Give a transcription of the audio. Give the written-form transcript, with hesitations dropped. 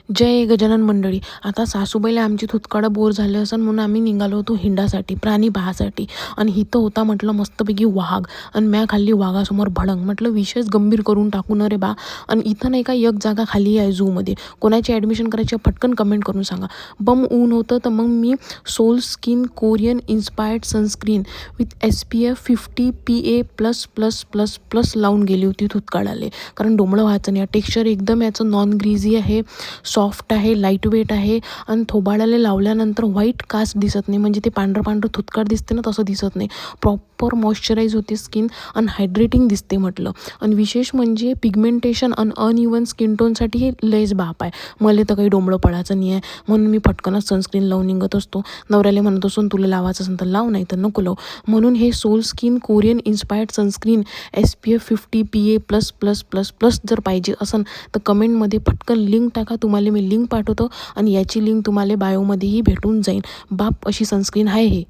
जय गजानन मंडळी. आता सासूबाईला आमची थुतकाडं बोर झाले असं म्हणून आम्ही निघालो होतो हिंडासाठी, प्राणी पाहासाठी. आणि इथं होता म्हटलं मस्तपैकी वाघ. आणि म्या खाल्ली वाघासमोर भडंग. म्हटलं विषयच गंभीर करून टाकू न रे बा. आणि इथं नाही का एक जागा खाली आहे झूमध्ये, कोणाची ॲडमिशन करायची फटकन कमेंट करून सांगा. बम ऊन होतं तर मग मी soul skin Korean inspired sunscreen with SPF 50 PA++++ लावून गेली होती थुतकाडाले, कारण डोंबळं व्हायचं नाही. टेक्स्चर एकदम याचं नॉन ग्रीझी आहे, सॉफ्ट आहे, लाईट वेट आहे. आणि थोबाडाला लावल्यानंतर व्हाईट कास्ट दिसत नाही, म्हणजे ते पांढरं पांढरं थुतकाड दिसते ना तसं दिसत नाही. प्रॉपर मॉइश्चराईज होते स्किन आणि हायड्रेटिंग दिसते म्हटलं. आणि विशेष म्हणजे पिगमेंटेशन आणि अनइवन स्किन टोनसाठी हे लयच बाप आहे. मला तर काही डोंबळं पडायचं नाही आहे, म्हणून मी फटकनच सनस्क्रीन लावून निघत असतो. नवऱ्याला म्हणत असतो तुला लावायचं असेल तर लाव, नाही तर नको लाव. म्हणून हे Sol skin Korean inspired sunscreen SPF 50 PA++++ जर पाहिजे असेल तर कमेंटमध्ये पटकन लिंक टाका. तुम्हाला मी लिंक पाठवतो आणि याची लिंक तुम्हाला बायोमध्येही भेटून जाईल. बाप अशी सनस्क्रीन आहे हे.